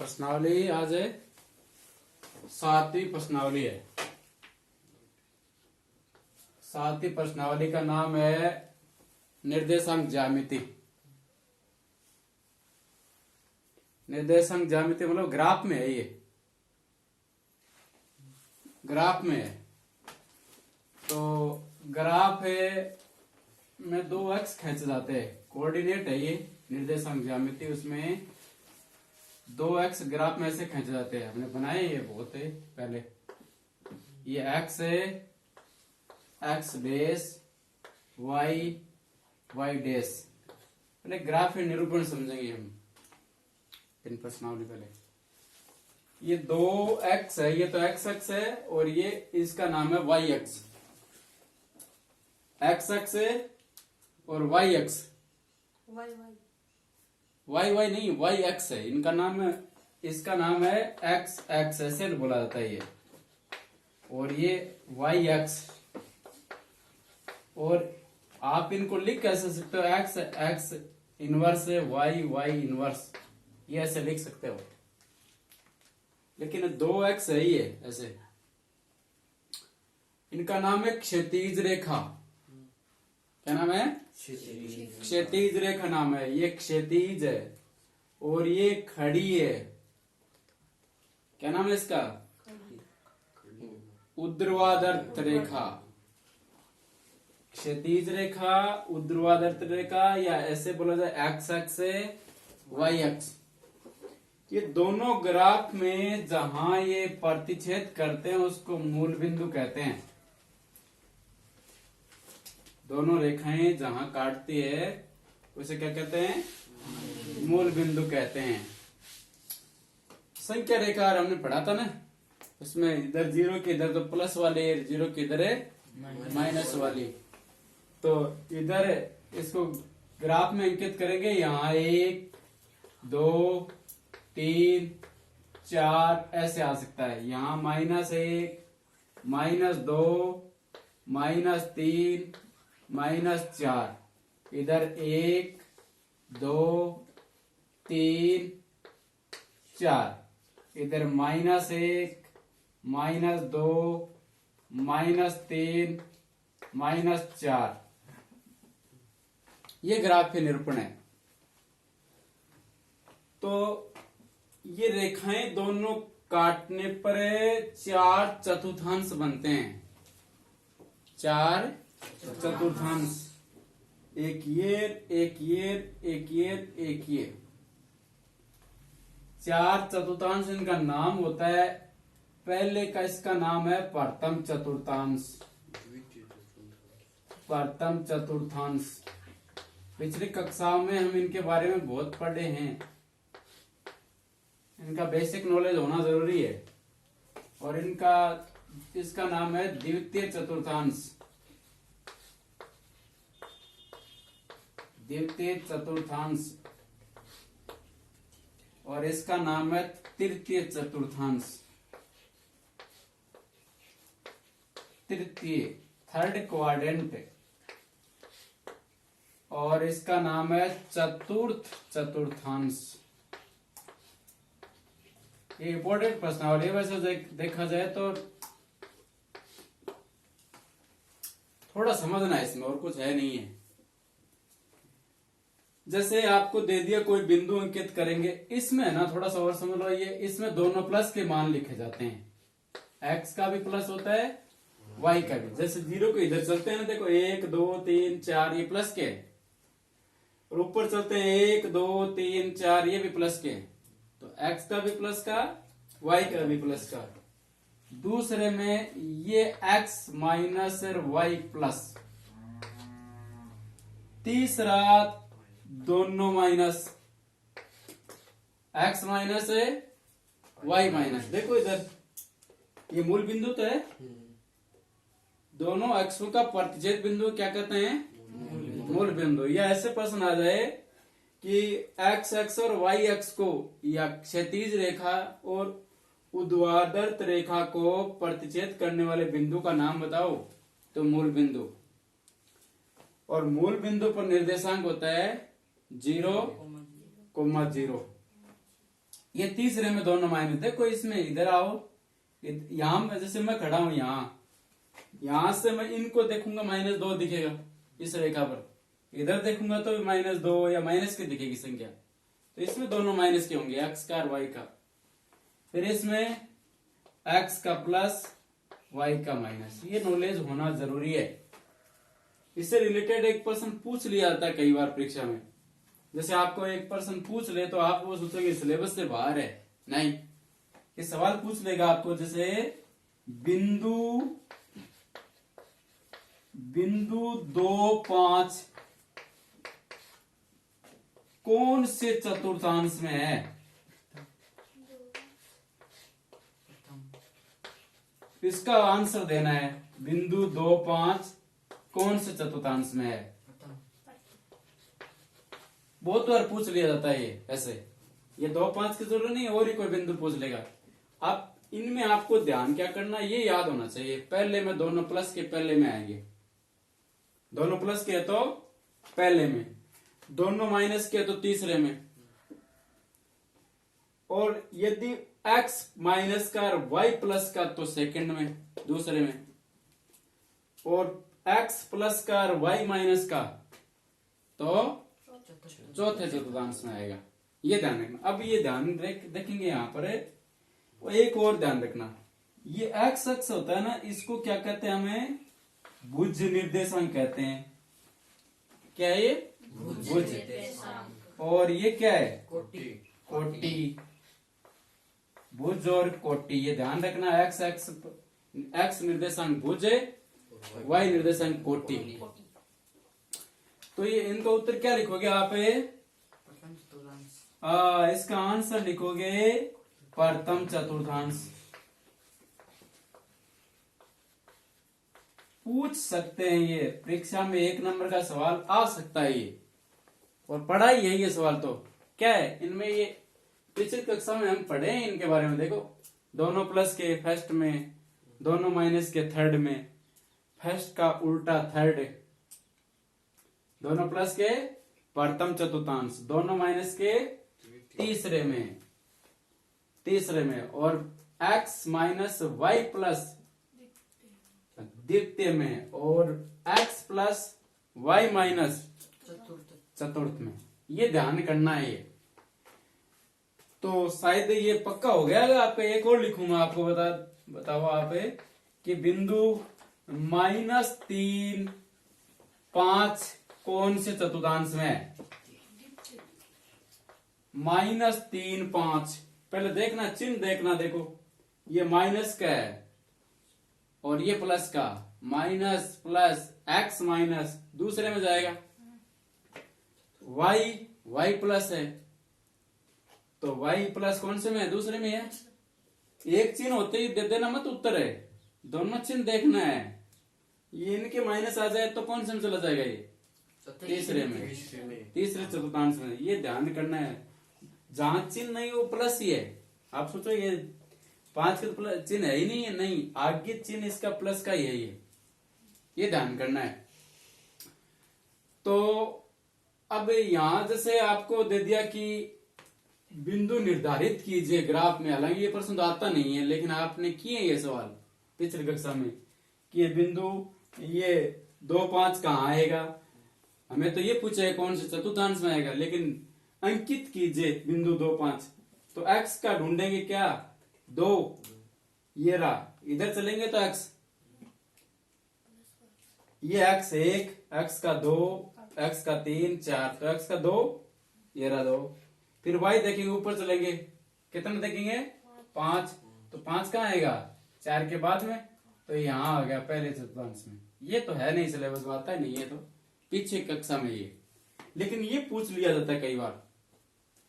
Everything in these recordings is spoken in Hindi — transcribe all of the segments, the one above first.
प्रश्नावली आज है 7वीं प्रश्नावली है। 7वीं प्रश्नावली का नाम है निर्देशांक ज्यामिति। निर्देशांक ज्यामिति मतलब ग्राफ में है, ये ग्राफ में है। तो ग्राफ है में 2 अक्ष खींचे जाते हैं, कोऑर्डिनेट है ये निर्देशांक ज्यामिति। उसमें 2 अक्ष ग्राफ में ऐसे खींचे जाते हैं, हमने बनाए ये बहुत है पहले। ये एक्स है, x base, y, y dash. पहले ग्राफ है निरूपण समझेंगे हम इन प्रश्नावली। पहले ये 2 अक्ष है, ये तो एक्स अक्ष है और ये इसका नाम है वाई अक्ष। एक्स अक्ष है और वाई अक्ष, वाई वाई नहीं वाई एक्स है इनका नाम है। इसका नाम है एक्स एक्स, ऐसे बोला जाता है ये। और ये वाई एक्स, और आप इनको लिख कैसे सकते हो, एक्स एक्स इनवर्स है, वाई वाई इनवर्स, ये ऐसे लिख सकते हो। लेकिन 2 अक्ष है ये ऐसे। इनका नाम है क्षैतिज रेखा। क्या नाम है? क्षैतिज रेखा नाम है। ये क्षैतिज है और ये खड़ी है। क्या नाम है इसका? ऊर्ध्वाधर रेखा। क्षैतिज रेखा, ऊर्ध्वाधर रेखा, या ऐसे बोला जाए एक्स अक्ष है, वाई अक्ष। ये दोनों ग्राफ में जहां ये प्रतिच्छेद करते हैं उसको मूल बिंदु कहते हैं। दोनों रेखाएं जहां काटती है उसे क्या कहते हैं? मूल बिंदु कहते हैं। संख्या रेखा हमने पढ़ा था ना, उसमें इधर 0 के इधर तो प्लस वाली, 0 के इधर है माइनस वाली। तो इधर इसको ग्राफ में अंकित करेंगे। यहाँ 1 2 3 4 ऐसे आ सकता है। यहाँ -1 -2 -3 -4, इधर 1 2 3 4, इधर -1 -2 -3 -4। ये ग्राफ के निरूपण है। तो ये रेखाएं दोनों काटने पर 4 चतुर्थांश बनते हैं। 4 चतुर्थांश, एक ये, एक ये, एक ये, एक ये। 4 चतुर्थांश इनका नाम होता है। पहले का इसका नाम है प्रथम चतुर्थांश। प्रथम चतुर्थांश पिछली कक्षाओं में हम इनके बारे में बहुत पढ़े हैं। इनका बेसिक नॉलेज होना जरूरी है। और इसका नाम है द्वितीय चतुर्थांश। द्वितीय चतुर्थांश, और इसका नाम है तृतीय चतुर्थांश। तृतीय, थर्ड क्वाड्रेंट। और इसका नाम है चतुर्थ चतुर्थांश। ये इंपॉर्टेंट प्रश्नावली है। वैसे देखा जाए तो थोड़ा समझना है इसमें, और कुछ है नहीं है। जैसे आपको दे दिया कोई बिंदु अंकित करेंगे, इसमें ना थोड़ा सा और समझ लो। ये इसमें दोनों प्लस के मान लिखे जाते हैं। एक्स का भी प्लस होता है, वाई का भी। जैसे 0 को इधर चलते हैं ना, देखो 1 2 3 4 ये प्लस के है। और ऊपर चलते हैं 1 2 3 4 ये भी प्लस के है। तो एक्स का भी प्लस का, वाई का भी प्लस का। दूसरे में ये एक्स माइनस और वाई प्लस। तीसरा दोनों माइनस, एक्स माइनस है, वाई माइनस। देखो इधर ये मूल बिंदु तो है। दोनों अक्षों का प्रतिच्छेद बिंदु क्या कहते हैं? मूल बिंदु। या ऐसे प्रश्न आ जाए कि एक्स अक्ष और वाई अक्ष को, या क्षैतिज रेखा और ऊर्ध्वाधर रेखा को प्रतिच्छेद करने वाले बिंदु का नाम बताओ, तो मूल बिंदु। और मूल बिंदु पर निर्देशांक होता है 0, 0। ये तीसरे में दोनों माइनस, देखो इसमें इधर आओ, यहां जैसे मैं खड़ा हूं यहां से मैं इनको देखूंगा -2 दिखेगा इस रेखा पर, इधर देखूंगा तो -2 या माइनस की दिखेगी संख्या, तो इसमें दोनों माइनस के होंगे, एक्स का और वाई का। फिर इसमें एक्स का प्लस वाई का माइनस, ये नॉलेज होना जरूरी है। इससे रिलेटेड एक पर्सन पूछ लिया जाता है कई बार परीक्षा में, जैसे आपको एक पर्सन पूछ ले तो आप वो सोचोगे सिलेबस से बाहर है, नहीं, ये सवाल पूछ लेगा आपको, जैसे बिंदु 2, 5 कौन से चतुर्थांश में है, इसका आंसर देना है। बिंदु 2, 5 कौन से चतुर्थांश में है, बहुत बार पूछ लिया जाता है ये ऐसे, ये 2, 5 की जरूरत नहीं, और ही कोई बिंदु पूछ लेगा। अब इनमें आपको ध्यान क्या करना, ये याद होना चाहिए, पहले में दोनों प्लस के पहले में आएंगे, दोनों प्लस के तो पहले में, दोनों माइनस के तो तीसरे में, और यदि x माइनस का और y प्लस का तो सेकंड में, दूसरे में, और x प्लस का और y माइनस का तो चौथे चतुर्थांश में आएगा, ये ध्यान रखना। अब ये ध्यान देखेंगे यहाँ पर वो एक और ध्यान रखना, ये x अक्ष होता है ना, इसको क्या कहते हैं, हमें भुज निर्देशांक कहते हैं। क्या है ये, भुज, और ये क्या है, कोटि, भुज और कोटि, ये ध्यान रखना। एक्स निर्देशांक भुज है, वाई निर्देशांक कोटि। तो ये इनका उत्तर क्या लिखोगे आप, इसका आंसर लिखोगे प्रथम चतुर्थांश। पूछ सकते हैं ये परीक्षा में, 1 नंबर का सवाल आ सकता है ये, और पढ़ाई है ये सवाल। तो क्या है इनमें, ये पिछली कक्षा में हम पढ़े हैं इनके बारे में, देखो दोनों प्लस के फर्स्ट में, दोनों माइनस के थर्ड में, फर्स्ट का उल्टा थर्ड, दोनों प्लस के प्रथम चतुर्थांश, दोनों माइनस के तीसरे में, और x माइनस वाई प्लस द्वितीय में, और x प्लस वाई माइनस चतुर्थ में, ये ध्यान करना है ये। तो शायद ये पक्का हो गया। अगर आपका एक और लिखूंगा, आपको बताओ आप कि बिंदु -3, 5 कौन से चतुर्थांश में है, -3, 5, पहले देखना चिन्ह देखना, देखो ये माइनस का है और ये प्लस का, माइनस प्लस x माइनस दूसरे में जाएगा, y प्लस है तो y प्लस कौन से में है, दूसरे में है। एक चिन्ह होते ही दे देना मत उत्तर है, दोनों चिन्ह देखना है। ये इनके माइनस आ जाए तो कौन से में चला जाएगा, ये तीसरे में, तीसरे चतुर्थांश में, ये ध्यान करना है। जहां चिन्ह नहीं वो प्लस ही है, आप सोचो ये 5 का प्लस चिन्ह है ही नहीं है, नहीं, आगे चिन्ह इसका प्लस का ही है, ये ध्यान करना है। तो अब यहां जैसे आपको दे दिया कि बिंदु निर्धारित कीजिए ग्राफ में, हालांकि ये प्रश्न तो आता नहीं है, लेकिन आपने किए ये सवाल पिछली कक्षा में कि ये बिंदु, ये 2, 5 कहाँ आएगा, हमें तो ये पूछा है कौन से चतुर्थांश में आएगा, लेकिन अंकित कीजिए बिंदु 2, 5, तो x का ढूंढेंगे क्या, 2, ये रहा, इधर चलेंगे तो x, ये x1, x का 2, x का 3, 4, तो x का 2, ये रहा 2। फिर y देखेंगे, ऊपर चलेंगे, कितना देखेंगे, 5, तो 5 कहाँ आएगा, 4 के बाद में, तो यहाँ आ गया पहले चतुर्थांश में। ये तो है नहीं सिलेबस में, आता है नहीं, ये तो पीछे कक्षा में ये, लेकिन ये पूछ लिया जाता है कई बार,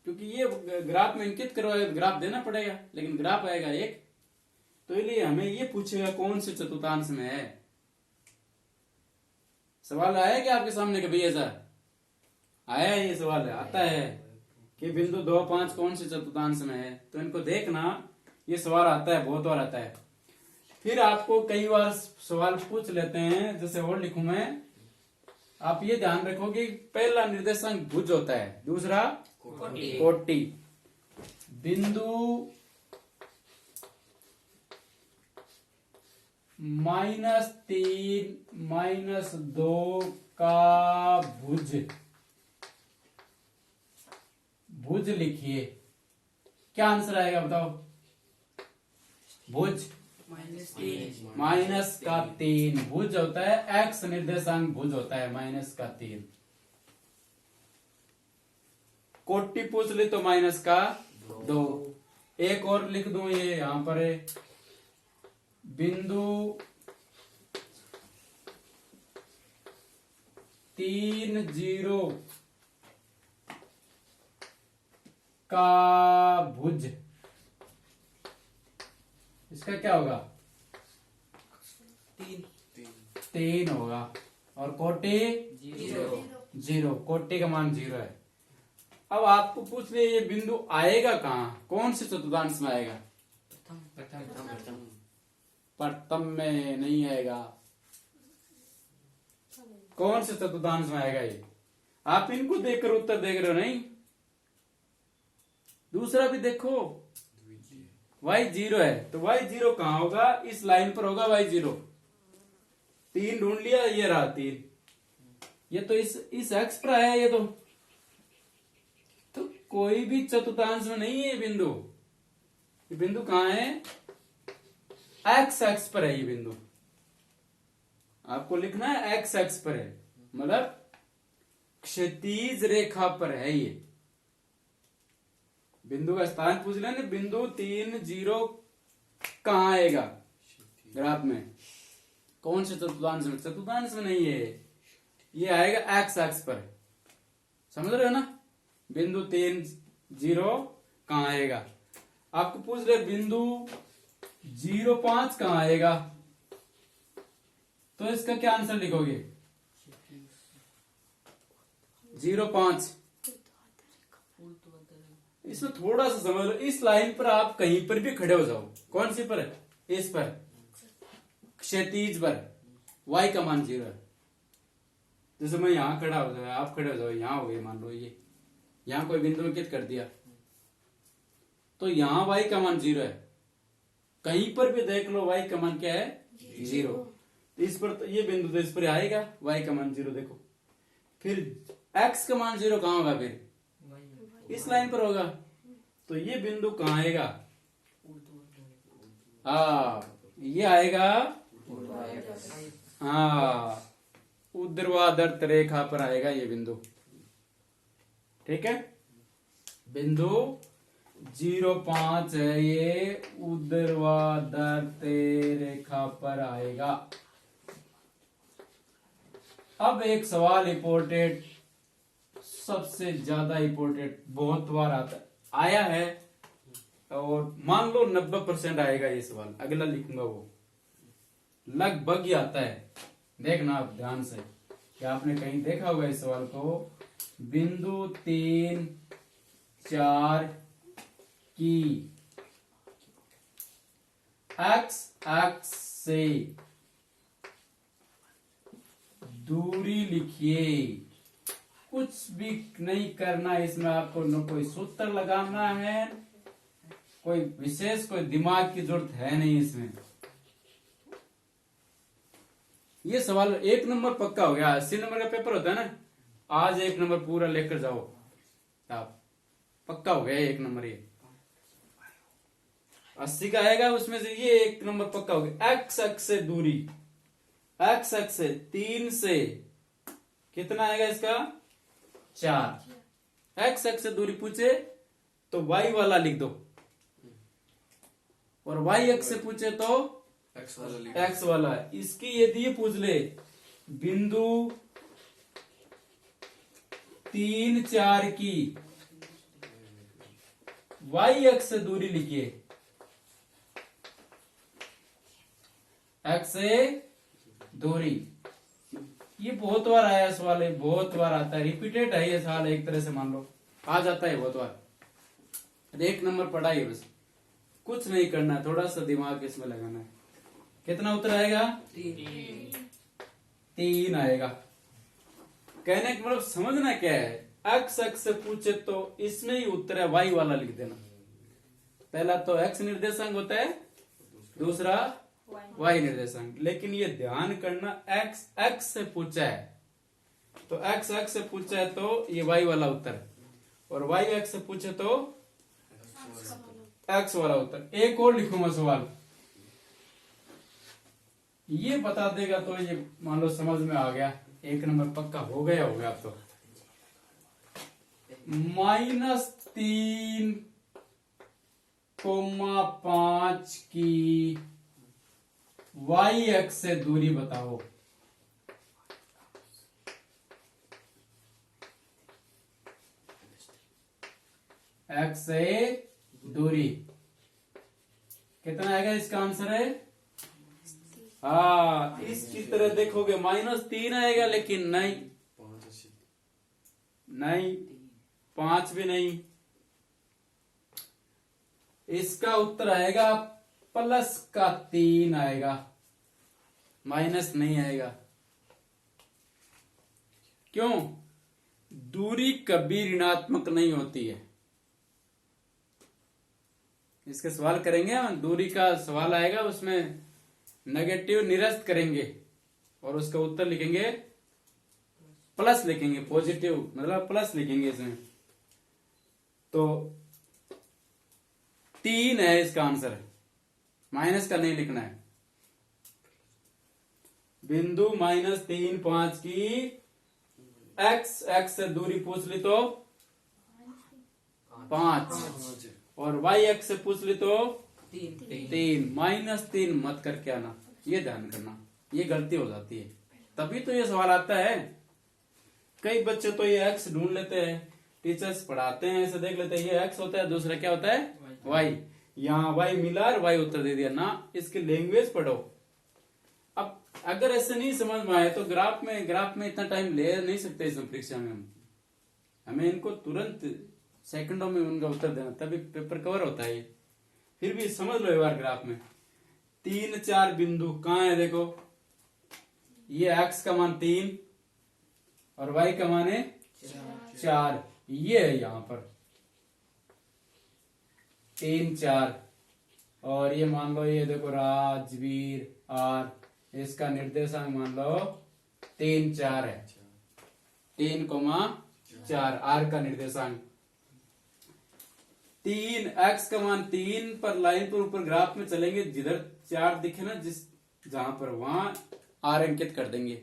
क्योंकि ये ग्राफ में अंकित करवाया, ग्राफ देना पड़ेगा, लेकिन ग्राफ आएगा एक, तो इसलिए हमें ये पूछेगा कौन से चतुर्थांश में है। सवाल आया क्या आपके सामने कभी ऐसा आया है, ये सवाल आता है कि बिंदु 2, 5 कौन से चतुर्थांश में है, तो इनको देखना, ये सवाल आता है, बहुत बार आता है। फिर आपको कई बार सवाल पूछ लेते हैं, जैसे और लिखूं मैं, आप ये ध्यान रखो कि पहला निर्देशांक भुज होता है, दूसरा कोटि, बिंदु -3 -2 का भुज लिखिए। क्या आंसर आएगा बताओ? भुज -3 भुज होता है, एक्स निर्देशांक भुज होता है -3। कोटि पूछ ली तो -2। एक और लिख दूं, ये यहां पर है, बिंदु 3 0 का भुज, इसका क्या होगा? 3 होगा। और कोटि 0, कोटि का मान 0 है। अब आपको पूछ ले ये बिंदु आएगा कहाँ, कौन से चतुर्थांश में आएगा? प्रथम में नहीं आएगा। कौन से चतुर्थांश में आएगा ये? आप इनको देखकर उत्तर देख रहे हो नहीं? दूसरा भी देखो, y0 है तो y0 कहाँ होगा? इस लाइन पर होगा y0। 3 ढूंढ लिया, ये रहा 3। ये तो इस एक्स पर आया ये तो कोई भी चतुर्थांश में नहीं है ये बिंदु। ये बिंदु कहाँ है? एक्स एक्स पर है ये बिंदु। आपको लिखना है एक्स एक्स पर है, मतलब क्षैतिज रेखा पर है ये। बिंदु का स्थान पूछ लेना, बिंदु 3 0 कहाँ आएगा ग्राफ में? कौन से चतुर्थांश में? चतुर्थांश में नहीं है ये आएगा एक्स एक्स पर। समझ रहे हो ना? बिंदु 3 0 कहाँ आएगा? आपको पूछ रहे बिंदु 0 5 कहाँ आएगा, तो इसका क्या आंसर लिखोगे? 0 5। इसमें थोड़ा सा समझ लो, इस लाइन पर आप कहीं पर भी खड़े हो जाओ। कौन सी पर? इस पर, क्षैतिज पर। y का मान 0 है। जैसे मैं यहां खड़ा हो जाए, आप खड़े हो जाओ, यहां हो गए मान लो, ये यहां कोई बिंदु अंकित कर दिया तो यहां y का मान 0 है। कहीं पर भी देख लो y का मान क्या है? 0। इस पर तो ये बिंदु तो इस पर आएगा, y का मान 0 देखो। फिर x का मान 0 कहां होगा? फिर इस लाइन पर होगा। तो ये बिंदु कहां आएगा? ये आएगा ऊर्ध्वाधर रेखा पर आएगा ये बिंदु। ठीक है, बिंदु 0 5 है, ये ऊर्ध्वाधर रेखा पर आएगा। अब एक सवाल इंपोर्टेंट, सबसे ज्यादा इंपोर्टेंट, बहुत बार आया है और मान लो 90% आएगा ये सवाल। अगला लिखूंगा वो लगभग ही आता है। देखना आप ध्यान से कि आपने कहीं देखा होगा इस सवाल को। बिंदु 3 4 की एक्स एक्स से दूरी लिखिए। कुछ भी नहीं करना इसमें, आपको न कोई सूत्र लगाना है, कोई विशेष कोई दिमाग की जरूरत है नहीं इसमें। ये सवाल 1 नंबर पक्का हो गया। 80 नंबर का पेपर होता है ना, आज 1 नंबर पूरा लेकर जाओ आप, पक्का हो गया 1 नंबर। ये 80 का आएगा, उसमें से ये 1 नंबर पक्का हो गया। एक्स एक्स से दूरी, एक्स एक्स से 3 से कितना आएगा इसका? 4। एक्स एक्स से दूरी पूछे तो y वाला लिख दो, और y एक्स से पूछे तो एक्स वाला। इसकी यदि ये पूछ ले बिंदु 3 4 की y एक्स से दूरी लिखिए। एक्स से दूरी, ये बहुत बार आया सवाल है, बहुत बार आता है, रिपीटेड है ये सवाल। एक तरह से मान लो आ जाता है बहुत बार। 1 नंबर पढ़ा है, बस कुछ नहीं करना, थोड़ा सा दिमाग इसमें लगाना है। कितना उत्तर आएगा? 3 आएगा। कहने का मतलब समझना क्या है, एक्स एक्स से पूछे तो इसमें ही उत्तर है, वाई वाला लिख देना। पहला तो एक्स निर्देशांक होता है, दूसरा वाई निर्देशांक। लेकिन ये ध्यान करना, एक्स एक्स से पूछा है तो एक्स एक्स से पूछा है तो ये वाई वाला उत्तर, और वाई एक्स से पूछे तो एक्स वाला उत्तर। एक और लिखूंगा सवाल, ये बता देगा तो ये मान लो समझ में आ गया, 1 नंबर पक्का हो गया होगा। अब तो -3,5 की वाई एक्स से दूरी बताओ। एक्स से दूरी कितना आएगा, इसका आंसर है हाँ, इसकी तरह देखोगे -3 आएगा, लेकिन नहीं, 5 भी नहीं। इसका उत्तर आएगा +3 आएगा, माइनस नहीं आएगा। क्यों? दूरी कभी ऋणात्मक नहीं होती है। इसके सवाल करेंगे हम, दूरी का सवाल आएगा, उसमें नेगेटिव निरस्त करेंगे और उसका उत्तर लिखेंगे प्लस, लिखेंगे पॉजिटिव, मतलब प्लस लिखेंगे इसमें। तो 3 है इसका आंसर, माइनस का नहीं लिखना है। बिंदु -3,5 की एक्स एक्स से दूरी पूछ ली तो 5, और वाई एक्स से पूछ ली तो 3। -3 मत करके आना, ये ध्यान करना, ये गलती हो जाती है, तभी तो ये सवाल आता है। कई बच्चे तो ये एक्स ढूंढ लेते हैं, टीचर्स पढ़ाते हैं ऐसे देख लेते हैं, ये एक्स होता है, दूसरा क्या होता है वाई, यहाँ वाई मिला और वाई उत्तर दे दिया ना। इसकी लैंग्वेज पढ़ो। अब अगर ऐसे नहीं समझ में आए तो ग्राफ में इतना टाइम ले नहीं सकते इस परीक्षा में। हमें इनको तुरंत सेकंडों में उनका उत्तर देना, तभी पेपर कवर होता है। फिर भी समझ लो एक बार, ग्राफ में 3-4 बिंदु कहाँ है, देखो ये एक्स का मान 3 और वाई का मान है 4, ये है यहां पर 3-4, और ये मान लो, ये देखो राजवीर आर, इसका निर्देशांक मान लो 3-4 है, 3,4 आर का निर्देशांक। 3 एक्स का मान 3 पर लाइन पर ऊपर ग्राफ में चलेंगे, जिधर 4 दिखे ना, जहां पर वहां आर अंकित कर देंगे।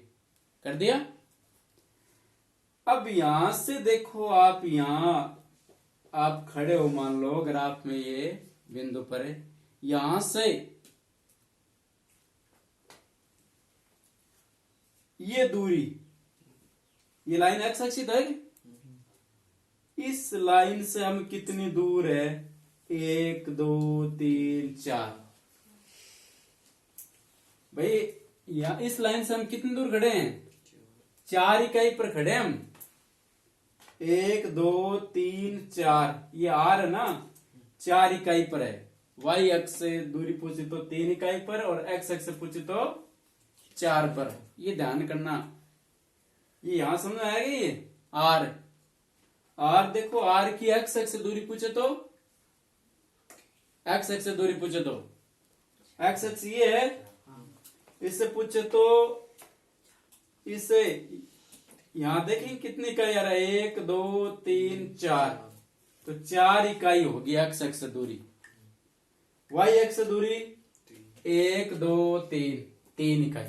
कर दिया। अब यहां से देखो, आप यहां आप खड़े हो, मान लो ग्राफ में ये बिंदु पर है, यहां से ये दूरी, ये लाइन एक्स एक्सिस है, इस लाइन से हम कितनी दूर है, 1 2 3 4। भाई यहां इस लाइन से हम कितनी दूर खड़े हैं, 4 इकाई पर खड़े हैं हम, 1 2 3 4, ये आर है ना, 4 इकाई पर है। वाई एक्स से दूरी पूछी तो 3 इकाई पर, और एक्स एक्स से पूछी तो 4 पर। ये ध्यान करना, ये यहां समझ में आएगा। ये आर देखो, आर की एक्स एक्स से दूरी पूछे तो, एक्स एक्स से दूरी पूछे तो, एक्स एक्स ये है, इससे पूछे तो इसे, यहां देखें कितनी इकाई आ रहा है, 1 2 3 4, तो 4 इकाई होगी एक्स एक्स से दूरी। वाई एक्स से दूरी 1 2 3 इकाई।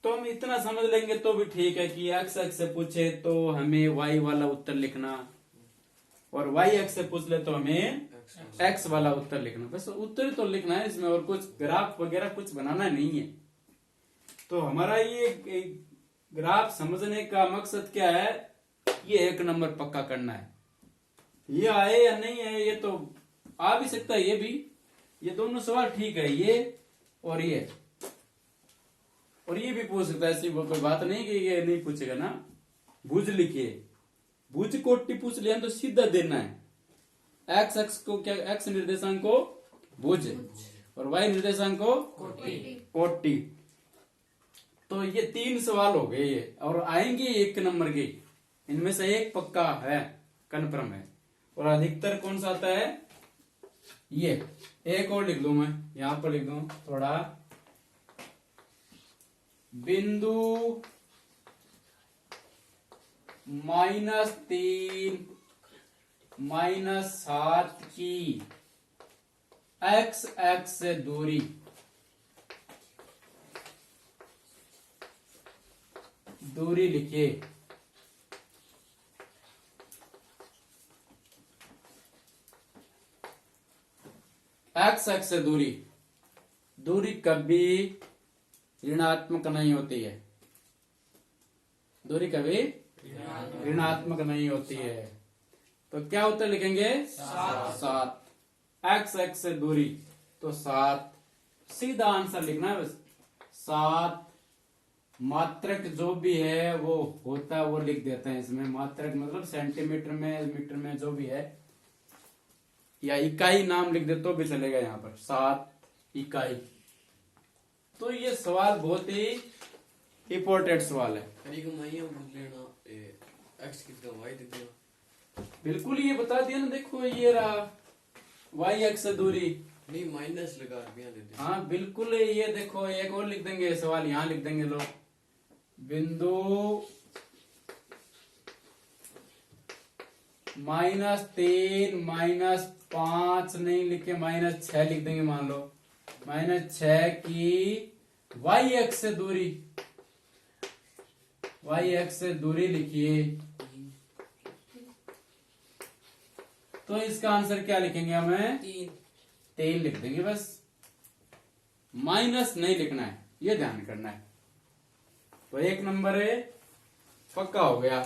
तो हम इतना समझ लेंगे तो भी ठीक है कि एक्स एक्स से पूछे तो हमें वाई वाला उत्तर लिखना, और वाई एक्स से पूछ ले तो हमें एक्स वाला उत्तर लिखना। बस उत्तर तो लिखना है इसमें, और कुछ ग्राफ वगैरह कुछ बनाना नहीं है। तो हमारा ये ग्राफ समझने का मकसद क्या है, ये 1 नंबर पक्का करना है। ये आए या नहीं है, ये तो आ भी सकता है, ये भी, ये दोनों सवाल ठीक है, ये और ये, और ये भी पूछ सकता है। ऐसी कोई बात नहीं कि ये नहीं पूछेगा ना। भुज लिखिए, भुज कोटि पूछ लिया तो सीधा देना है। एक्स एक्स को क्या, एक्स निर्देशांक को भुज, और वाई निर्देशांक को कोटि। तो ये 3 सवाल हो गए ये, और आएंगे 1 नंबर के, इनमें से एक पक्का है, कन्फर्म है। और अधिकतर कौन सा आता है, ये एक और लिख दूं, मैं यहां पर लिख दूं थोड़ा, बिंदु -3 -7 की x एक्स से दूरी लिखिए। एक्स एक्स से दूरी कभी ऋणात्मक नहीं होती है, दूरी कभी ऋणात्मक नहीं होती है। तो क्या उत्तर लिखेंगे? 7। एक्स एक्स से दूरी तो 7, सीधा आंसर लिखना है बस। 7 मात्रक जो भी है वो होता है वो लिख देते हैं इसमें। मात्रक मतलब सेंटीमीटर में, मीटर में जो भी है, या इकाई नाम लिख दे तो भी चलेगा यहाँ पर। 7 इकाई। तो ये सवाल बहुत ही इंपॉर्टेंट सवाल है। बिल्कुल ये बता दिया ना, देखो ये रहा वाई एक्स से दूरी, नहीं माइनस लगा देते। हाँ बिल्कुल, ये देखो एक और लिख देंगे सवाल, यहाँ लिख देंगे लोग, बिंदु -3 -5 नहीं लिखे, -6 लिख देंगे, मान लो -6 की वाई एक्स से दूरी लिखिए। तो इसका आंसर क्या लिखेंगे हमें? 3 लिख देंगे बस, माइनस नहीं लिखना है, ये ध्यान करना है। तो 1 नंबर है पक्का हो गया।